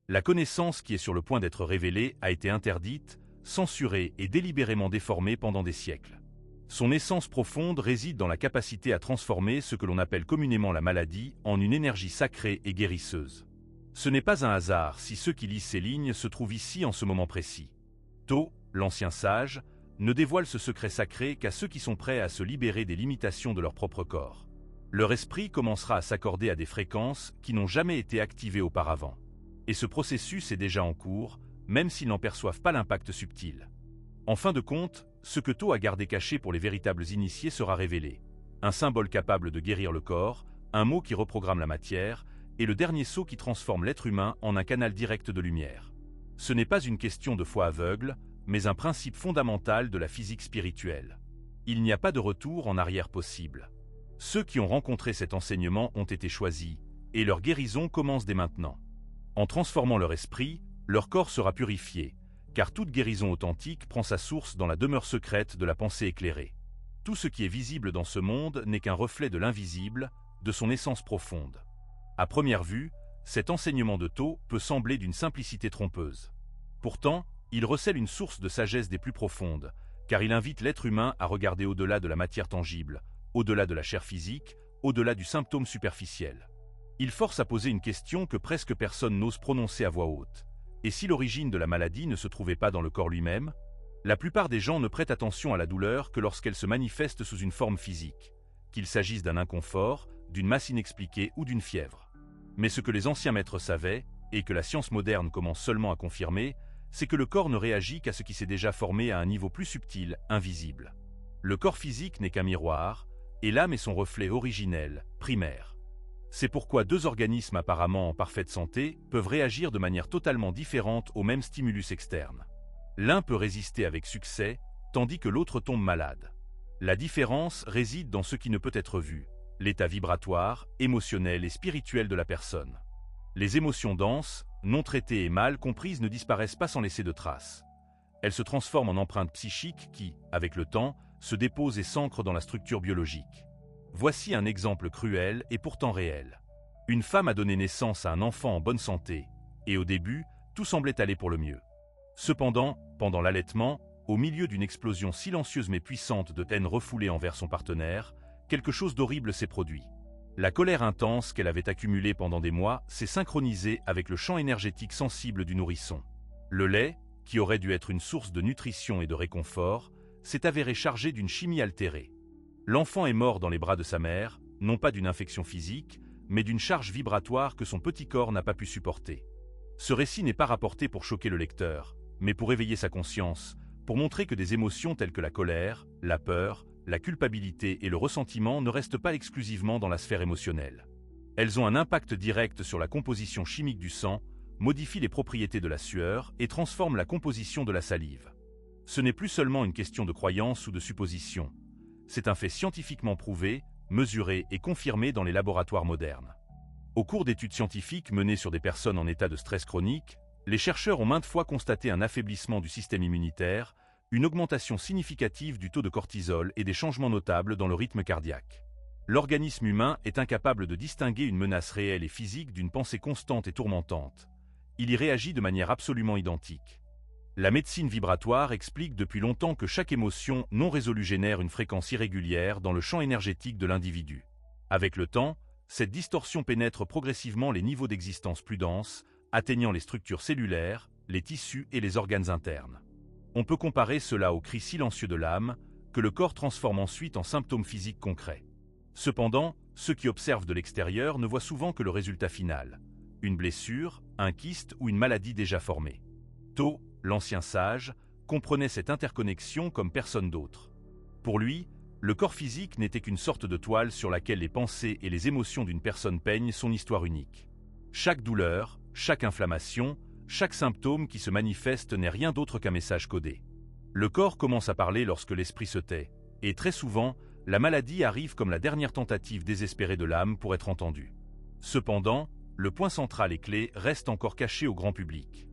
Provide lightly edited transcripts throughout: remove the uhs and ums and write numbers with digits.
La connaissance qui est sur le point d'être révélée a été interdite, censurée et délibérément déformée pendant des siècles. Son essence profonde réside dans la capacité à transformer ce que l'on appelle communément la maladie en une énergie sacrée et guérisseuse. Ce n'est pas un hasard si ceux qui lisent ces lignes se trouvent ici en ce moment précis. Tho, l'ancien sage, ne dévoile ce secret sacré qu'à ceux qui sont prêts à se libérer des limitations de leur propre corps. Leur esprit commencera à s'accorder à des fréquences qui n'ont jamais été activées auparavant. Et ce processus est déjà en cours, même s'ils n'en perçoivent pas l'impact subtil. En fin de compte, ce que Tho a gardé caché pour les véritables initiés sera révélé. Un symbole capable de guérir le corps, un mot qui reprogramme la matière, et le dernier sceau qui transforme l'être humain en un canal direct de lumière. Ce n'est pas une question de foi aveugle, mais un principe fondamental de la physique spirituelle. Il n'y a pas de retour en arrière possible. Ceux qui ont rencontré cet enseignement ont été choisis, et leur guérison commence dès maintenant. En transformant leur esprit, leur corps sera purifié, car toute guérison authentique prend sa source dans la demeure secrète de la pensée éclairée. Tout ce qui est visible dans ce monde n'est qu'un reflet de l'invisible, de son essence profonde. À première vue, cet enseignement de Tho peut sembler d'une simplicité trompeuse. Pourtant, il recèle une source de sagesse des plus profondes, car il invite l'être humain à regarder au-delà de la matière tangible, au-delà de la chair physique, au-delà du symptôme superficiel. Il force à poser une question que presque personne n'ose prononcer à voix haute. Et si l'origine de la maladie ne se trouvait pas dans le corps lui-même? La plupart des gens ne prêtent attention à la douleur que lorsqu'elle se manifeste sous une forme physique, qu'il s'agisse d'un inconfort, d'une masse inexpliquée ou d'une fièvre. Mais ce que les anciens maîtres savaient, et que la science moderne commence seulement à confirmer, c'est que le corps ne réagit qu'à ce qui s'est déjà formé à un niveau plus subtil, invisible. Le corps physique n'est qu'un miroir, et l'âme est son reflet originel, primaire. C'est pourquoi deux organismes apparemment en parfaite santé peuvent réagir de manière totalement différente au même stimulus externe. L'un peut résister avec succès, tandis que l'autre tombe malade. La différence réside dans ce qui ne peut être vu, l'état vibratoire, émotionnel et spirituel de la personne. Les émotions denses, non traitées et mal comprises ne disparaissent pas sans laisser de traces. Elles se transforment en empreintes psychiques qui, avec le temps, se déposent et s'ancrent dans la structure biologique. Voici un exemple cruel et pourtant réel. Une femme a donné naissance à un enfant en bonne santé, et au début, tout semblait aller pour le mieux. Cependant, pendant l'allaitement, au milieu d'une explosion silencieuse mais puissante de haine refoulée envers son partenaire, quelque chose d'horrible s'est produit. La colère intense qu'elle avait accumulée pendant des mois s'est synchronisée avec le champ énergétique sensible du nourrisson. Le lait, qui aurait dû être une source de nutrition et de réconfort, s'est avéré chargé d'une chimie altérée. L'enfant est mort dans les bras de sa mère, non pas d'une infection physique, mais d'une charge vibratoire que son petit corps n'a pas pu supporter. Ce récit n'est pas rapporté pour choquer le lecteur, mais pour éveiller sa conscience, pour montrer que des émotions telles que la colère, la peur, la culpabilité et le ressentiment ne restent pas exclusivement dans la sphère émotionnelle. Elles ont un impact direct sur la composition chimique du sang, modifient les propriétés de la sueur et transforment la composition de la salive. Ce n'est plus seulement une question de croyance ou de supposition. C'est un fait scientifiquement prouvé, mesuré et confirmé dans les laboratoires modernes. Au cours d'études scientifiques menées sur des personnes en état de stress chronique, les chercheurs ont maintes fois constaté un affaiblissement du système immunitaire, une augmentation significative du taux de cortisol et des changements notables dans le rythme cardiaque. L'organisme humain est incapable de distinguer une menace réelle et physique d'une pensée constante et tourmentante. Il y réagit de manière absolument identique. La médecine vibratoire explique depuis longtemps que chaque émotion non résolue génère une fréquence irrégulière dans le champ énergétique de l'individu. Avec le temps, cette distorsion pénètre progressivement les niveaux d'existence plus denses, atteignant les structures cellulaires, les tissus et les organes internes. On peut comparer cela au cri silencieux de l'âme, que le corps transforme ensuite en symptômes physiques concrets. Cependant, ceux qui observent de l'extérieur ne voient souvent que le résultat final, une blessure, un kyste ou une maladie déjà formée. Tho, l'ancien sage, comprenait cette interconnexion comme personne d'autre. Pour lui, le corps physique n'était qu'une sorte de toile sur laquelle les pensées et les émotions d'une personne peignent son histoire unique. Chaque douleur, chaque inflammation, chaque symptôme qui se manifeste n'est rien d'autre qu'un message codé. Le corps commence à parler lorsque l'esprit se tait, et très souvent, la maladie arrive comme la dernière tentative désespérée de l'âme pour être entendue. Cependant, le point central et clé reste encore caché au grand public.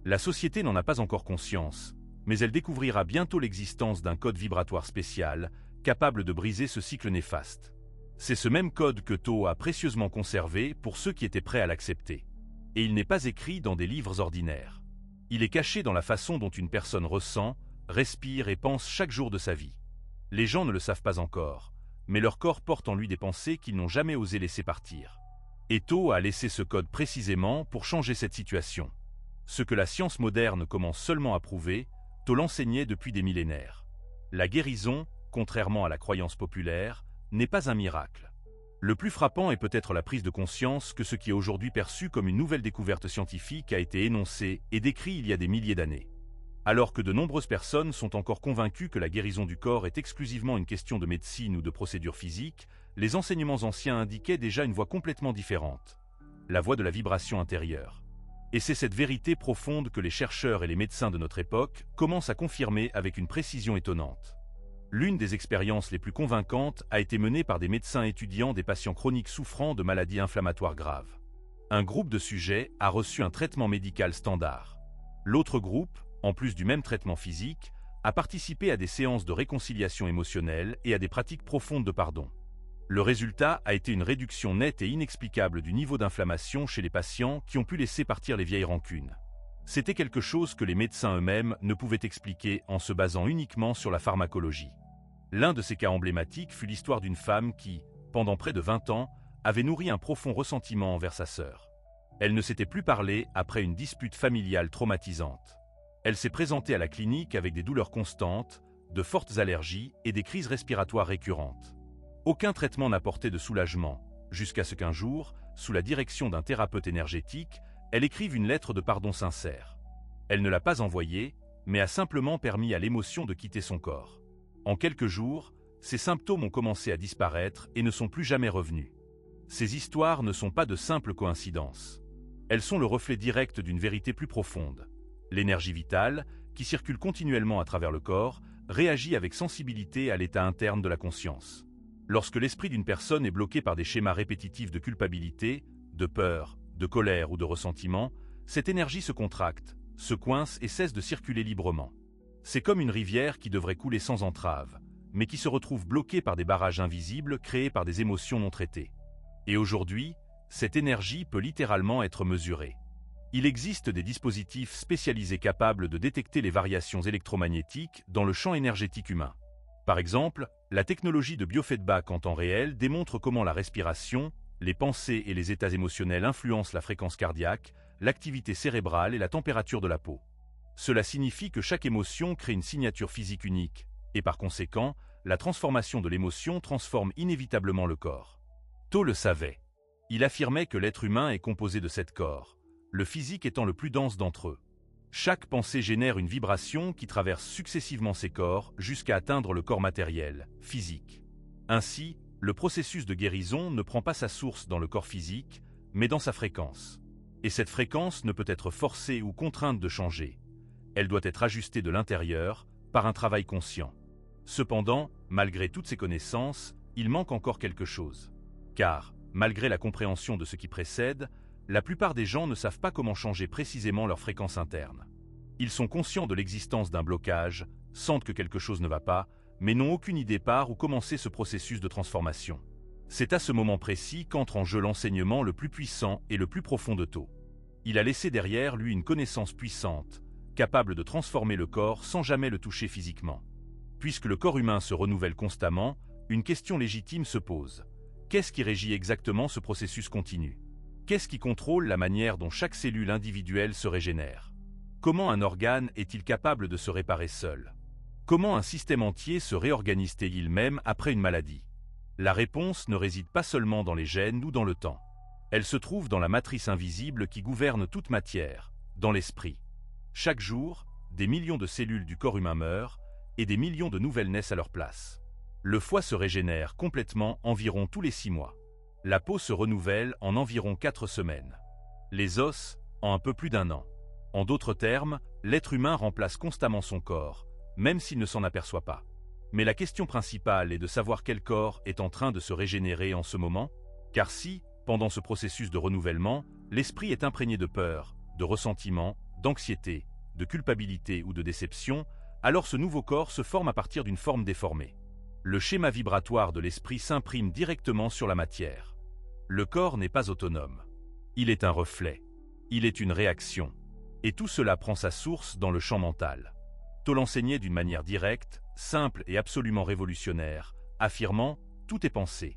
La société n'en a pas encore conscience, mais elle découvrira bientôt l'existence d'un code vibratoire spécial, capable de briser ce cycle néfaste. C'est ce même code que Tho a précieusement conservé pour ceux qui étaient prêts à l'accepter. Et il n'est pas écrit dans des livres ordinaires. Il est caché dans la façon dont une personne ressent, respire et pense chaque jour de sa vie. Les gens ne le savent pas encore, mais leur corps porte en lui des pensées qu'ils n'ont jamais osé laisser partir. Et Tho a laissé ce code précisément pour changer cette situation. Ce que la science moderne commence seulement à prouver, Tho l'enseignait depuis des millénaires. La guérison, contrairement à la croyance populaire, n'est pas un miracle. Le plus frappant est peut-être la prise de conscience que ce qui est aujourd'hui perçu comme une nouvelle découverte scientifique a été énoncé et décrit il y a des milliers d'années. Alors que de nombreuses personnes sont encore convaincues que la guérison du corps est exclusivement une question de médecine ou de procédure physique, les enseignements anciens indiquaient déjà une voie complètement différente. La voie de la vibration intérieure. Et c'est cette vérité profonde que les chercheurs et les médecins de notre époque commencent à confirmer avec une précision étonnante. L'une des expériences les plus convaincantes a été menée par des médecins étudiant des patients chroniques souffrant de maladies inflammatoires graves. Un groupe de sujets a reçu un traitement médical standard. L'autre groupe, en plus du même traitement physique, a participé à des séances de réconciliation émotionnelle et à des pratiques profondes de pardon. Le résultat a été une réduction nette et inexplicable du niveau d'inflammation chez les patients qui ont pu laisser partir les vieilles rancunes. C'était quelque chose que les médecins eux-mêmes ne pouvaient expliquer en se basant uniquement sur la pharmacologie. L'un de ces cas emblématiques fut l'histoire d'une femme qui, pendant près de 20 ans, avait nourri un profond ressentiment envers sa sœur. Elle ne s'était plus parlé après une dispute familiale traumatisante. Elle s'est présentée à la clinique avec des douleurs constantes, de fortes allergies et des crises respiratoires récurrentes. Aucun traitement n'apportait de soulagement, jusqu'à ce qu'un jour, sous la direction d'un thérapeute énergétique, elle écrive une lettre de pardon sincère. Elle ne l'a pas envoyée, mais a simplement permis à l'émotion de quitter son corps. En quelques jours, ces symptômes ont commencé à disparaître et ne sont plus jamais revenus. Ces histoires ne sont pas de simples coïncidences. Elles sont le reflet direct d'une vérité plus profonde. L'énergie vitale, qui circule continuellement à travers le corps, réagit avec sensibilité à l'état interne de la conscience. Lorsque l'esprit d'une personne est bloqué par des schémas répétitifs de culpabilité, de peur, de colère ou de ressentiment, cette énergie se contracte, se coince et cesse de circuler librement. C'est comme une rivière qui devrait couler sans entrave, mais qui se retrouve bloquée par des barrages invisibles créés par des émotions non traitées. Et aujourd'hui, cette énergie peut littéralement être mesurée. Il existe des dispositifs spécialisés capables de détecter les variations électromagnétiques dans le champ énergétique humain. Par exemple, la technologie de biofeedback en temps réel démontre comment la respiration, les pensées et les états émotionnels influencent la fréquence cardiaque, l'activité cérébrale et la température de la peau. Cela signifie que chaque émotion crée une signature physique unique, et par conséquent, la transformation de l'émotion transforme inévitablement le corps. Tho le savait. Il affirmait que l'être humain est composé de 7 corps, le physique étant le plus dense d'entre eux. Chaque pensée génère une vibration qui traverse successivement ces corps jusqu'à atteindre le corps matériel, physique. Ainsi, le processus de guérison ne prend pas sa source dans le corps physique, mais dans sa fréquence. Et cette fréquence ne peut être forcée ou contrainte de changer. Elle doit être ajustée de l'intérieur, par un travail conscient. Cependant, malgré toutes ces connaissances, il manque encore quelque chose. Car, malgré la compréhension de ce qui précède, la plupart des gens ne savent pas comment changer précisément leur fréquence interne. Ils sont conscients de l'existence d'un blocage, sentent que quelque chose ne va pas, mais n'ont aucune idée par où commencer ce processus de transformation. C'est à ce moment précis qu'entre en jeu l'enseignement le plus puissant et le plus profond de Tho. Il a laissé derrière lui une connaissance puissante, capable de transformer le corps sans jamais le toucher physiquement. Puisque le corps humain se renouvelle constamment, une question légitime se pose. Qu'est-ce qui régit exactement ce processus continu ? Qu'est-ce qui contrôle la manière dont chaque cellule individuelle se régénère ? Comment un organe est-il capable de se réparer seul ? Comment un système entier se réorganise-t-il même après une maladie ? La réponse ne réside pas seulement dans les gènes ou dans le temps. Elle se trouve dans la matrice invisible qui gouverne toute matière, dans l'esprit. Chaque jour, des millions de cellules du corps humain meurent et des millions de nouvelles naissent à leur place. Le foie se régénère complètement environ tous les 6 mois. La peau se renouvelle en environ 4 semaines. Les os, en un peu plus d'1 an. En d'autres termes, l'être humain remplace constamment son corps, même s'il ne s'en aperçoit pas. Mais la question principale est de savoir quel corps est en train de se régénérer en ce moment, car si, pendant ce processus de renouvellement, l'esprit est imprégné de peur, de ressentiment, d'anxiété, de culpabilité ou de déception, alors ce nouveau corps se forme à partir d'une forme déformée. Le schéma vibratoire de l'esprit s'imprime directement sur la matière. Le corps n'est pas autonome. Il est un reflet. Il est une réaction. Et tout cela prend sa source dans le champ mental. Tolle enseignait d'une manière directe, simple et absolument révolutionnaire, affirmant « tout est pensé ».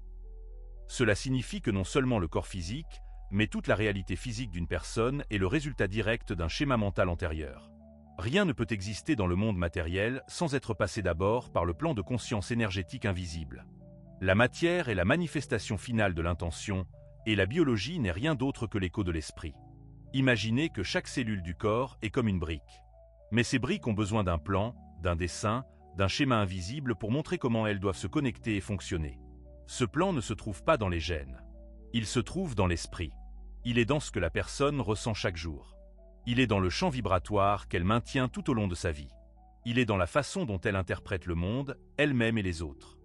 Cela signifie que non seulement le corps physique, mais toute la réalité physique d'une personne est le résultat direct d'un schéma mental antérieur. Rien ne peut exister dans le monde matériel sans être passé d'abord par le plan de conscience énergétique invisible. La matière est la manifestation finale de l'intention, et la biologie n'est rien d'autre que l'écho de l'esprit. Imaginez que chaque cellule du corps est comme une brique. Mais ces briques ont besoin d'un plan, d'un dessin, d'un schéma invisible pour montrer comment elles doivent se connecter et fonctionner. Ce plan ne se trouve pas dans les gènes. Il se trouve dans l'esprit. Il est dans ce que la personne ressent chaque jour. Il est dans le champ vibratoire qu'elle maintient tout au long de sa vie. Il est dans la façon dont elle interprète le monde, elle-même et les autres.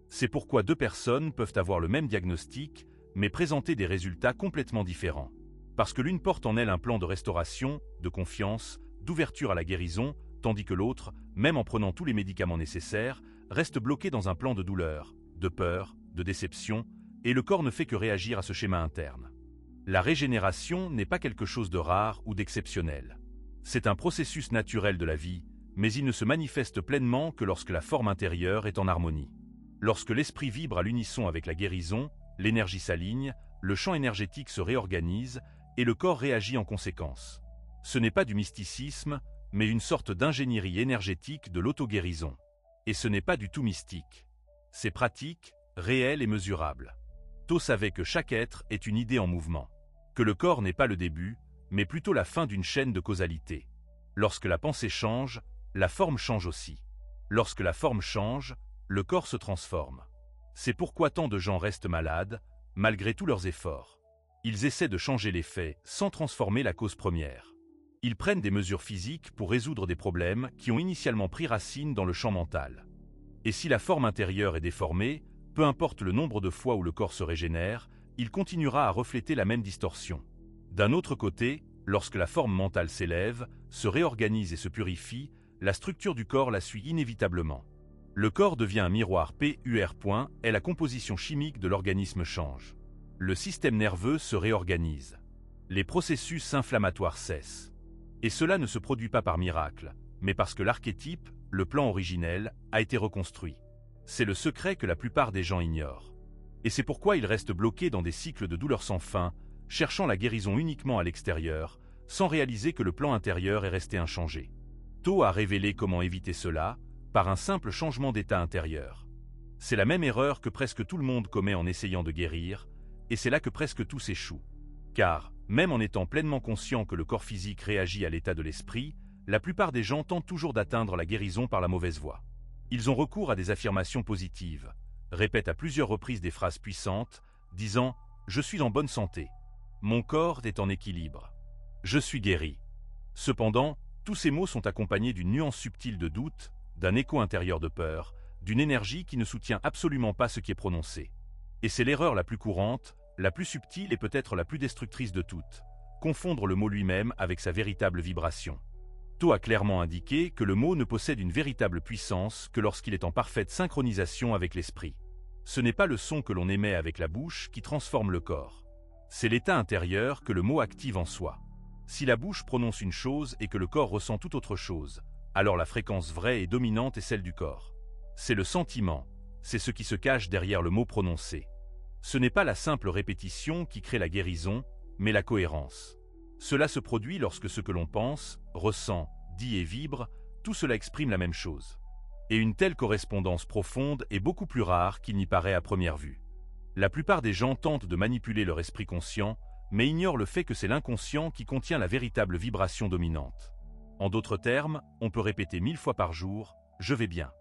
C'est pourquoi deux personnes peuvent avoir le même diagnostic, mais présenter des résultats complètement différents. Parce que l'une porte en elle un plan de restauration, de confiance, d'ouverture à la guérison, tandis que l'autre, même en prenant tous les médicaments nécessaires, reste bloqué dans un plan de douleur, de peur, de déception, et le corps ne fait que réagir à ce schéma interne. La régénération n'est pas quelque chose de rare ou d'exceptionnel. C'est un processus naturel de la vie, mais il ne se manifeste pleinement que lorsque la forme intérieure est en harmonie. Lorsque l'esprit vibre à l'unisson avec la guérison, l'énergie s'aligne, le champ énergétique se réorganise et le corps réagit en conséquence. Ce n'est pas du mysticisme, mais une sorte d'ingénierie énergétique de l'auto-guérison. Et ce n'est pas du tout mystique. C'est pratique, réel et mesurable. Tolle savait que chaque être est une idée en mouvement. Que le corps n'est pas le début, mais plutôt la fin d'une chaîne de causalité. Lorsque la pensée change, la forme change aussi. Lorsque la forme change, le corps se transforme. C'est pourquoi tant de gens restent malades, malgré tous leurs efforts. Ils essaient de changer les faits sans transformer la cause première. Ils prennent des mesures physiques pour résoudre des problèmes qui ont initialement pris racine dans le champ mental. Et si la forme intérieure est déformée, peu importe le nombre de fois où le corps se régénère, il continuera à refléter la même distorsion. D'un autre côté, lorsque la forme mentale s'élève, se réorganise et se purifie, la structure du corps la suit inévitablement. Le corps devient un miroir PUR. Et la composition chimique de l'organisme change. Le système nerveux se réorganise. Les processus inflammatoires cessent. Et cela ne se produit pas par miracle, mais parce que l'archétype, le plan originel, a été reconstruit. C'est le secret que la plupart des gens ignorent. Et c'est pourquoi ils restent bloqués dans des cycles de douleur sans fin, cherchant la guérison uniquement à l'extérieur, sans réaliser que le plan intérieur est resté inchangé. Tolle a révélé comment éviter cela, par un simple changement d'état intérieur. C'est la même erreur que presque tout le monde commet en essayant de guérir, et c'est là que presque tous échouent. Car, même en étant pleinement conscient que le corps physique réagit à l'état de l'esprit, la plupart des gens tentent toujours d'atteindre la guérison par la mauvaise voie. Ils ont recours à des affirmations positives, répètent à plusieurs reprises des phrases puissantes, disant « Je suis en bonne santé »,« Mon corps est en équilibre »,« Je suis guéri ». Cependant, tous ces mots sont accompagnés d'une nuance subtile de doute, d'un écho intérieur de peur, d'une énergie qui ne soutient absolument pas ce qui est prononcé. Et c'est l'erreur la plus courante, la plus subtile et peut-être la plus destructrice de toutes, confondre le mot lui-même avec sa véritable vibration. Tolle a clairement indiqué que le mot ne possède une véritable puissance que lorsqu'il est en parfaite synchronisation avec l'esprit. Ce n'est pas le son que l'on émet avec la bouche qui transforme le corps. C'est l'état intérieur que le mot active en soi. Si la bouche prononce une chose et que le corps ressent tout autre chose, alors la fréquence vraie et dominante est celle du corps. C'est le sentiment, c'est ce qui se cache derrière le mot prononcé. Ce n'est pas la simple répétition qui crée la guérison, mais la cohérence. Cela se produit lorsque ce que l'on pense, ressent, dit et vibre, tout cela exprime la même chose. Et une telle correspondance profonde est beaucoup plus rare qu'il n'y paraît à première vue. La plupart des gens tentent de manipuler leur esprit conscient, mais ignorent le fait que c'est l'inconscient qui contient la véritable vibration dominante. En d'autres termes, on peut répéter 1000 fois par jour « je vais bien ».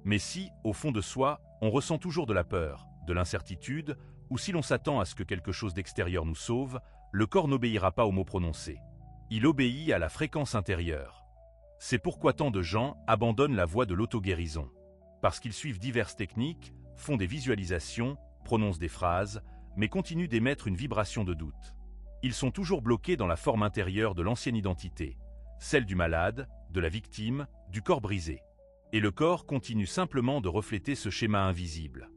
Mais si, au fond de soi, on ressent toujours de la peur, de l'incertitude, ou si l'on s'attend à ce que quelque chose d'extérieur nous sauve, le corps n'obéira pas aux mots prononcés. Il obéit à la fréquence intérieure. C'est pourquoi tant de gens abandonnent la voie de l'auto-guérison. Parce qu'ils suivent diverses techniques, font des visualisations, prononcent des phrases, mais continuent d'émettre une vibration de doute. Ils sont toujours bloqués dans la forme intérieure de l'ancienne identité, celle du malade, de la victime, du corps brisé. Et le corps continue simplement de refléter ce schéma invisible.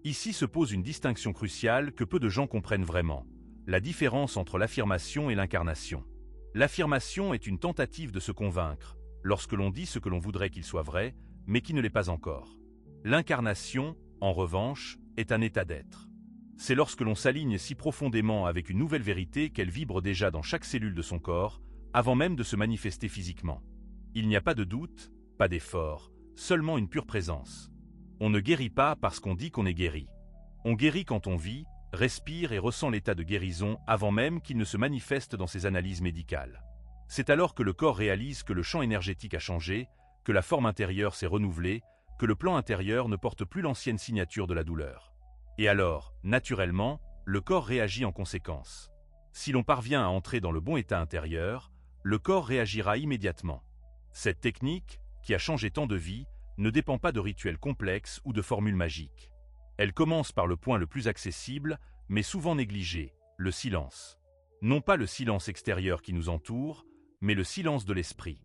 Ici se pose une distinction cruciale que peu de gens comprennent vraiment. La différence entre l'affirmation et l'incarnation. L'affirmation est une tentative de se convaincre, lorsque l'on dit ce que l'on voudrait qu'il soit vrai, mais qui ne l'est pas encore. L'incarnation, en revanche, est un état d'être. C'est lorsque l'on s'aligne si profondément avec une nouvelle vérité qu'elle vibre déjà dans chaque cellule de son corps, avant même de se manifester physiquement. Il n'y a pas de doute, pas d'effort, seulement une pure présence. On ne guérit pas parce qu'on dit qu'on est guéri. On guérit quand on vit, respire et ressent l'état de guérison avant même qu'il ne se manifeste dans ses analyses médicales. C'est alors que le corps réalise que le champ énergétique a changé, que la forme intérieure s'est renouvelée, que le plan intérieur ne porte plus l'ancienne signature de la douleur. Et alors, naturellement, le corps réagit en conséquence. Si l'on parvient à entrer dans le bon état intérieur, le corps réagira immédiatement. Cette technique, qui a changé tant de vies, ne dépend pas de rituels complexes ou de formules magiques. Elle commence par le point le plus accessible, mais souvent négligé, le silence. Non pas le silence extérieur qui nous entoure, mais le silence de l'esprit.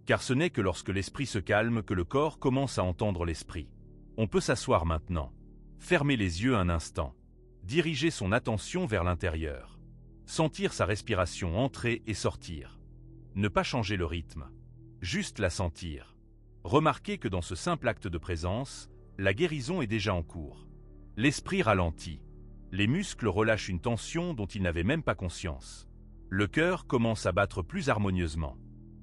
Car ce n'est que lorsque l'esprit se calme que le corps commence à entendre l'esprit. On peut s'asseoir maintenant, fermer les yeux un instant, diriger son attention vers l'intérieur, sentir sa respiration entrer et sortir. Ne pas changer le rythme, juste la sentir. Remarquez que dans ce simple acte de présence, la guérison est déjà en cours. L'esprit ralentit. Les muscles relâchent une tension dont ils n'avaient même pas conscience. Le cœur commence à battre plus harmonieusement.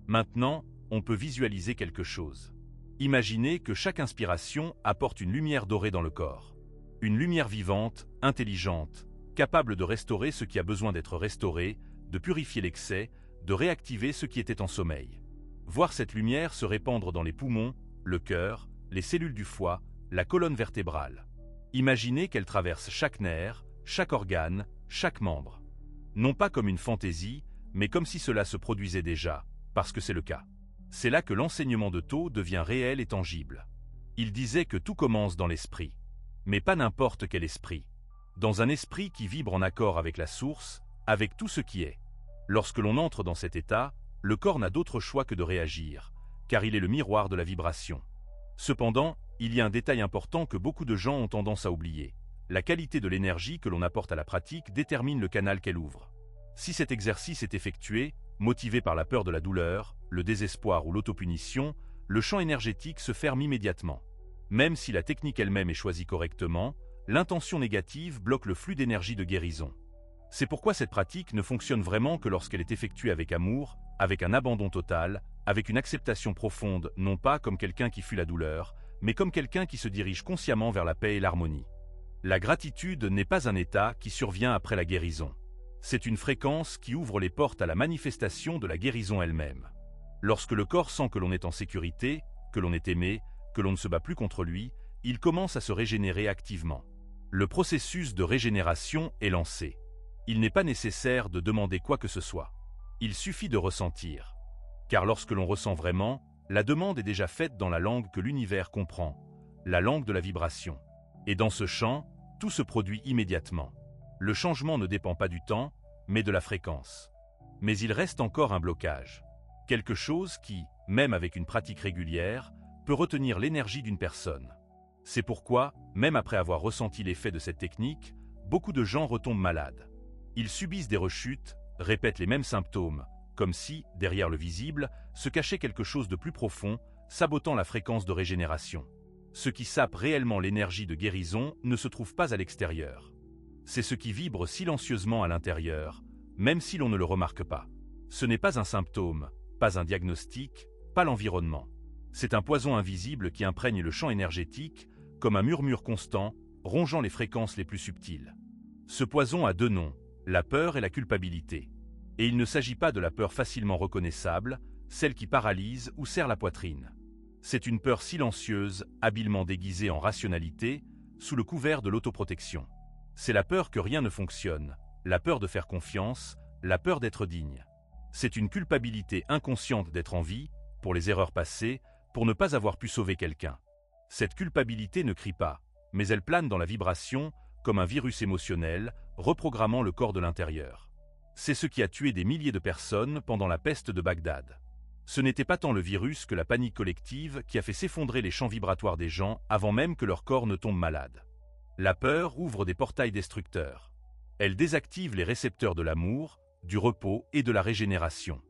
Maintenant, on peut visualiser quelque chose. Imaginez que chaque inspiration apporte une lumière dorée dans le corps. Une lumière vivante, intelligente, capable de restaurer ce qui a besoin d'être restauré, de purifier l'excès, de réactiver ce qui était en sommeil. Voir cette lumière se répandre dans les poumons, le cœur, les cellules du foie, la colonne vertébrale. Imaginez qu'elle traverse chaque nerf, chaque organe, chaque membre. Non pas comme une fantaisie, mais comme si cela se produisait déjà, parce que c'est le cas. C'est là que l'enseignement de Tao devient réel et tangible. Il disait que tout commence dans l'esprit. Mais pas n'importe quel esprit. Dans un esprit qui vibre en accord avec la source, avec tout ce qui est. Lorsque l'on entre dans cet état, le corps n'a d'autre choix que de réagir, car il est le miroir de la vibration. Cependant, il y a un détail important que beaucoup de gens ont tendance à oublier. La qualité de l'énergie que l'on apporte à la pratique détermine le canal qu'elle ouvre. Si cet exercice est effectué, motivé par la peur de la douleur, le désespoir ou l'autopunition, le champ énergétique se ferme immédiatement. Même si la technique elle-même est choisie correctement, l'intention négative bloque le flux d'énergie de guérison. C'est pourquoi cette pratique ne fonctionne vraiment que lorsqu'elle est effectuée avec amour, avec un abandon total, avec une acceptation profonde, non pas comme quelqu'un qui fuit la douleur, mais comme quelqu'un qui se dirige consciemment vers la paix et l'harmonie. La gratitude n'est pas un état qui survient après la guérison. C'est une fréquence qui ouvre les portes à la manifestation de la guérison elle-même. Lorsque le corps sent que l'on est en sécurité, que l'on est aimé, que l'on ne se bat plus contre lui, il commence à se régénérer activement. Le processus de régénération est lancé. Il n'est pas nécessaire de demander quoi que ce soit. Il suffit de ressentir. Car lorsque l'on ressent vraiment, la demande est déjà faite dans la langue que l'univers comprend, la langue de la vibration. Et dans ce champ, tout se produit immédiatement. Le changement ne dépend pas du temps, mais de la fréquence. Mais il reste encore un blocage. Quelque chose qui, même avec une pratique régulière, peut retenir l'énergie d'une personne. C'est pourquoi, même après avoir ressenti l'effet de cette technique, beaucoup de gens retombent malades. Ils subissent des rechutes, répètent les mêmes symptômes, comme si, derrière le visible, se cachait quelque chose de plus profond, sabotant la fréquence de régénération. Ce qui sape réellement l'énergie de guérison ne se trouve pas à l'extérieur. C'est ce qui vibre silencieusement à l'intérieur, même si l'on ne le remarque pas. Ce n'est pas un symptôme, pas un diagnostic, pas l'environnement. C'est un poison invisible qui imprègne le champ énergétique, comme un murmure constant, rongeant les fréquences les plus subtiles. Ce poison a deux noms, la peur et la culpabilité. Et il ne s'agit pas de la peur facilement reconnaissable, celle qui paralyse ou serre la poitrine. C'est une peur silencieuse, habilement déguisée en rationalité, sous le couvert de l'autoprotection. C'est la peur que rien ne fonctionne, la peur de faire confiance, la peur d'être digne. C'est une culpabilité inconsciente d'être en vie, pour les erreurs passées, pour ne pas avoir pu sauver quelqu'un. Cette culpabilité ne crie pas, mais elle plane dans la vibration, comme un virus émotionnel, reprogrammant le corps de l'intérieur. C'est ce qui a tué des milliers de personnes pendant la peste de Bagdad. Ce n'était pas tant le virus que la panique collective qui a fait s'effondrer les champs vibratoires des gens avant même que leur corps ne tombe malade. La peur ouvre des portails destructeurs. Elle désactive les récepteurs de l'amour, du repos et de la régénération.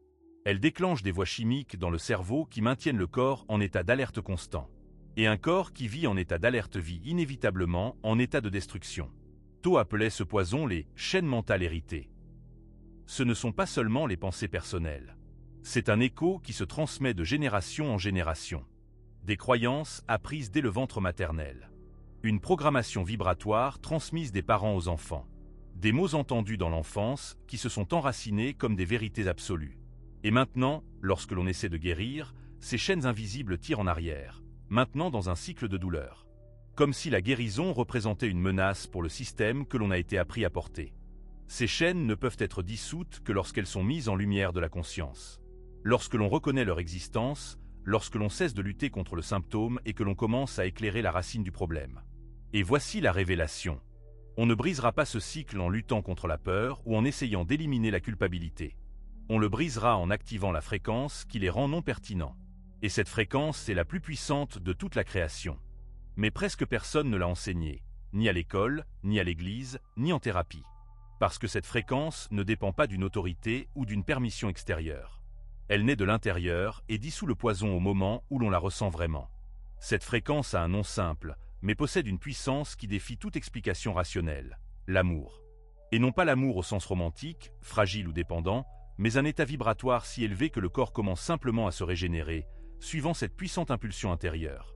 Elle déclenche des voies chimiques dans le cerveau qui maintiennent le corps en état d'alerte constant. Et un corps qui vit en état d'alerte vit inévitablement en état de destruction. Tho appelait ce poison les chaînes mentales héritées. Ce ne sont pas seulement les pensées personnelles. C'est un écho qui se transmet de génération en génération. Des croyances apprises dès le ventre maternel. Une programmation vibratoire transmise des parents aux enfants. Des mots entendus dans l'enfance qui se sont enracinés comme des vérités absolues. Et maintenant, lorsque l'on essaie de guérir, ces chaînes invisibles tirent en arrière, maintenant dans un cycle de douleur. Comme si la guérison représentait une menace pour le système que l'on a été appris à porter. Ces chaînes ne peuvent être dissoutes que lorsqu'elles sont mises en lumière de la conscience. Lorsque l'on reconnaît leur existence, lorsque l'on cesse de lutter contre le symptôme et que l'on commence à éclairer la racine du problème. Et voici la révélation. On ne brisera pas ce cycle en luttant contre la peur ou en essayant d'éliminer la culpabilité. On le brisera en activant la fréquence qui les rend non pertinents. Et cette fréquence est la plus puissante de toute la création. Mais presque personne ne l'a enseignée, ni à l'école, ni à l'église, ni en thérapie. Parce que cette fréquence ne dépend pas d'une autorité ou d'une permission extérieure. Elle naît de l'intérieur et dissout le poison au moment où l'on la ressent vraiment. Cette fréquence a un nom simple, mais possède une puissance qui défie toute explication rationnelle, l'amour. Et non pas l'amour au sens romantique, fragile ou dépendant, mais un état vibratoire si élevé que le corps commence simplement à se régénérer, suivant cette puissante impulsion intérieure.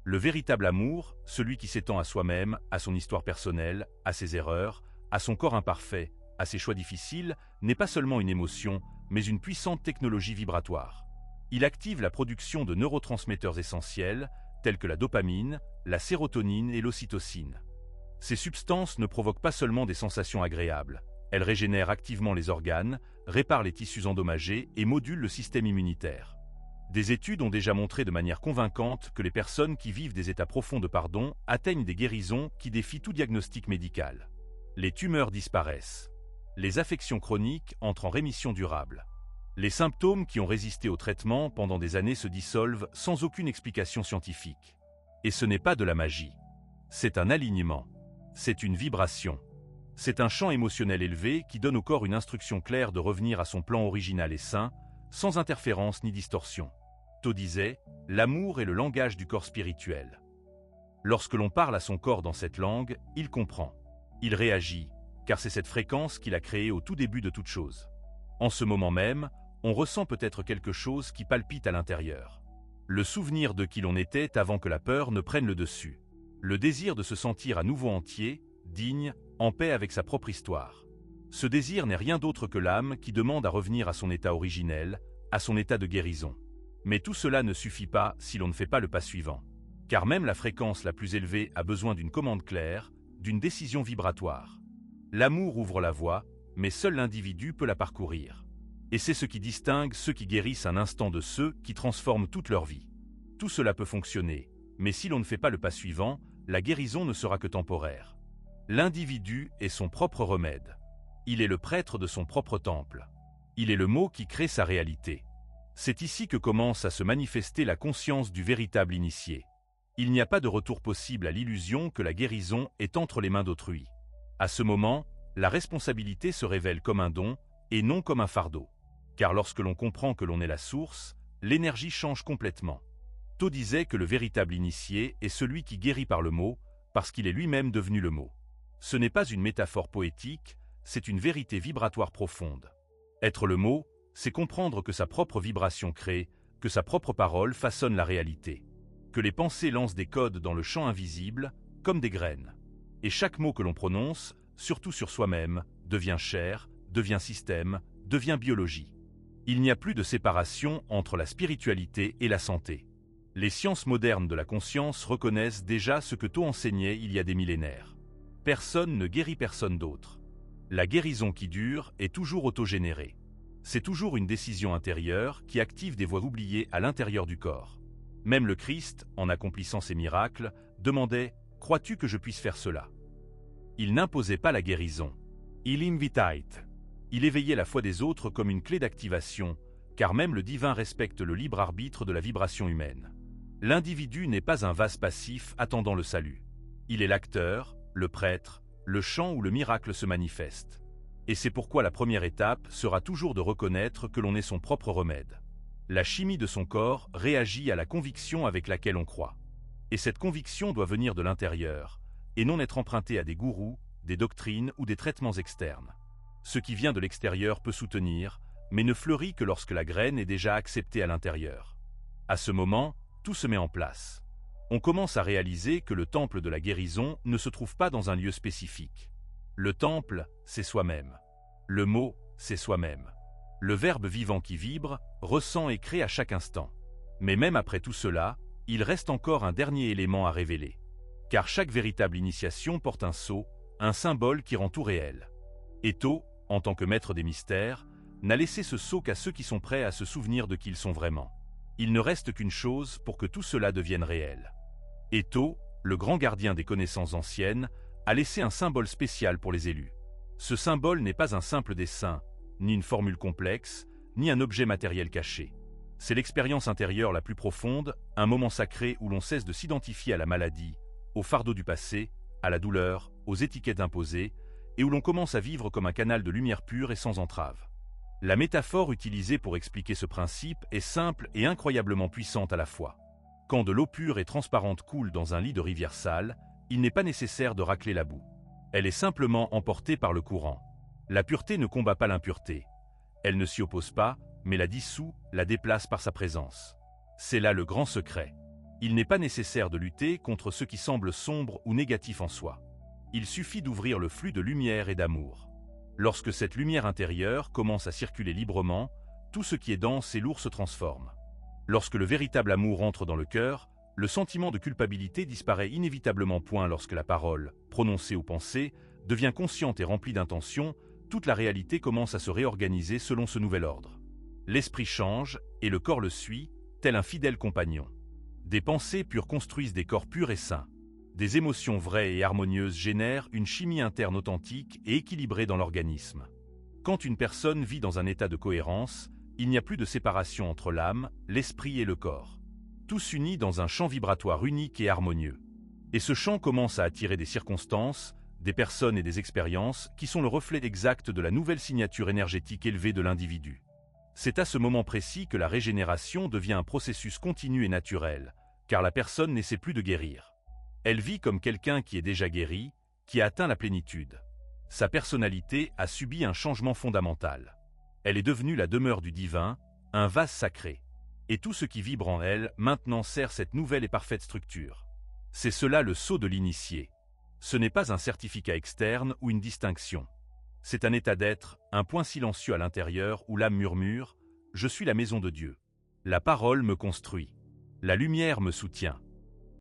Le véritable amour, celui qui s'étend à soi-même, à son histoire personnelle, à ses erreurs, à son corps imparfait, à ses choix difficiles, n'est pas seulement une émotion, mais une puissante technologie vibratoire. Il active la production de neurotransmetteurs essentiels, tels que la dopamine, la sérotonine et l'ocytocine. Ces substances ne provoquent pas seulement des sensations agréables, elles régénèrent activement les organes, réparent les tissus endommagés et modulent le système immunitaire. Des études ont déjà montré de manière convaincante que les personnes qui vivent des états profonds de pardon atteignent des guérisons qui défient tout diagnostic médical. Les tumeurs disparaissent. Les affections chroniques entrent en rémission durable. Les symptômes qui ont résisté au traitement pendant des années se dissolvent sans aucune explication scientifique. Et ce n'est pas de la magie. C'est un alignement. C'est une vibration. C'est un champ émotionnel élevé qui donne au corps une instruction claire de revenir à son plan original et sain, sans interférence ni distorsion. Tho disait, l'amour est le langage du corps spirituel. Lorsque l'on parle à son corps dans cette langue, il comprend. Il réagit, car c'est cette fréquence qu'il a créée au tout début de toute chose. En ce moment même, on ressent peut-être quelque chose qui palpite à l'intérieur. Le souvenir de qui l'on était avant que la peur ne prenne le dessus. Le désir de se sentir à nouveau entier, digne, en paix avec sa propre histoire. Ce désir n'est rien d'autre que l'âme qui demande à revenir à son état originel, à son état de guérison. Mais tout cela ne suffit pas si l'on ne fait pas le pas suivant. Car même la fréquence la plus élevée a besoin d'une commande claire, d'une décision vibratoire. L'amour ouvre la voie, mais seul l'individu peut la parcourir. Et c'est ce qui distingue ceux qui guérissent un instant de ceux qui transforment toute leur vie. Tout cela peut fonctionner, mais si l'on ne fait pas le pas suivant, la guérison ne sera que temporaire. L'individu est son propre remède. Il est le prêtre de son propre temple. Il est le mot qui crée sa réalité. C'est ici que commence à se manifester la conscience du véritable initié. Il n'y a pas de retour possible à l'illusion que la guérison est entre les mains d'autrui. À ce moment, la responsabilité se révèle comme un don et non comme un fardeau. Car lorsque l'on comprend que l'on est la source, l'énergie change complètement. Tho disait que le véritable initié est celui qui guérit par le mot, parce qu'il est lui-même devenu le mot. Ce n'est pas une métaphore poétique, c'est une vérité vibratoire profonde. Être le mot, c'est comprendre que sa propre vibration crée, que sa propre parole façonne la réalité. Que les pensées lancent des codes dans le champ invisible, comme des graines. Et chaque mot que l'on prononce, surtout sur soi-même, devient chair, devient système, devient biologie. Il n'y a plus de séparation entre la spiritualité et la santé. Les sciences modernes de la conscience reconnaissent déjà ce que Tho enseignait il y a des millénaires. Personne ne guérit personne d'autre. La guérison qui dure est toujours autogénérée. C'est toujours une décision intérieure qui active des voies oubliées à l'intérieur du corps. Même le Christ, en accomplissant ses miracles, demandait « Crois-tu que je puisse faire cela ?» Il n'imposait pas la guérison. Il invitait. Il éveillait la foi des autres comme une clé d'activation, car même le divin respecte le libre arbitre de la vibration humaine. L'individu n'est pas un vase passif attendant le salut. Il est l'acteur, le prêtre, le chant ou le miracle se manifeste. Et c'est pourquoi la première étape sera toujours de reconnaître que l'on est son propre remède. La chimie de son corps réagit à la conviction avec laquelle on croit. Et cette conviction doit venir de l'intérieur, et non être empruntée à des gourous, des doctrines ou des traitements externes. Ce qui vient de l'extérieur peut soutenir, mais ne fleurit que lorsque la graine est déjà acceptée à l'intérieur. À ce moment, tout se met en place. On commence à réaliser que le temple de la guérison ne se trouve pas dans un lieu spécifique. Le temple, c'est soi-même. Le mot, c'est soi-même. Le verbe vivant qui vibre, ressent et crée à chaque instant. Mais même après tout cela, il reste encore un dernier élément à révéler. Car chaque véritable initiation porte un sceau, un symbole qui rend tout réel. Eto, en tant que maître des mystères, n'a laissé ce sceau qu'à ceux qui sont prêts à se souvenir de qui ils sont vraiment. Il ne reste qu'une chose pour que tout cela devienne réel. Eto, le grand gardien des connaissances anciennes, a laissé un symbole spécial pour les élus. Ce symbole n'est pas un simple dessin, ni une formule complexe, ni un objet matériel caché. C'est l'expérience intérieure la plus profonde, un moment sacré où l'on cesse de s'identifier à la maladie, au fardeau du passé, à la douleur, aux étiquettes imposées, et où l'on commence à vivre comme un canal de lumière pure et sans entrave. La métaphore utilisée pour expliquer ce principe est simple et incroyablement puissante à la fois. Quand de l'eau pure et transparente coule dans un lit de rivière sale, il n'est pas nécessaire de racler la boue. Elle est simplement emportée par le courant. La pureté ne combat pas l'impureté. Elle ne s'y oppose pas, mais la dissout, la déplace par sa présence. C'est là le grand secret. Il n'est pas nécessaire de lutter contre ce qui semble sombre ou négatif en soi. Il suffit d'ouvrir le flux de lumière et d'amour. Lorsque cette lumière intérieure commence à circuler librement, tout ce qui est dense et lourd se transforme. Lorsque le véritable amour entre dans le cœur, le sentiment de culpabilité disparaît inévitablement. Lorsque la parole, prononcée ou pensée, devient consciente et remplie d'intention, toute la réalité commence à se réorganiser selon ce nouvel ordre. L'esprit change, et le corps le suit, tel un fidèle compagnon. Des pensées pures construisent des corps purs et sains. Des émotions vraies et harmonieuses génèrent une chimie interne authentique et équilibrée dans l'organisme. Quand une personne vit dans un état de cohérence, il n'y a plus de séparation entre l'âme, l'esprit et le corps. Tout s'unit dans un champ vibratoire unique et harmonieux. Et ce champ commence à attirer des circonstances, des personnes et des expériences qui sont le reflet exact de la nouvelle signature énergétique élevée de l'individu. C'est à ce moment précis que la régénération devient un processus continu et naturel, car la personne n'essaie plus de guérir. Elle vit comme quelqu'un qui est déjà guéri, qui a atteint la plénitude. Sa personnalité a subi un changement fondamental. Elle est devenue la demeure du divin, un vase sacré. Et tout ce qui vibre en elle maintenant sert cette nouvelle et parfaite structure. C'est cela le sceau de l'initié. Ce n'est pas un certificat externe ou une distinction. C'est un état d'être, un point silencieux à l'intérieur où l'âme murmure « Je suis la maison de Dieu. La parole me construit. La lumière me soutient.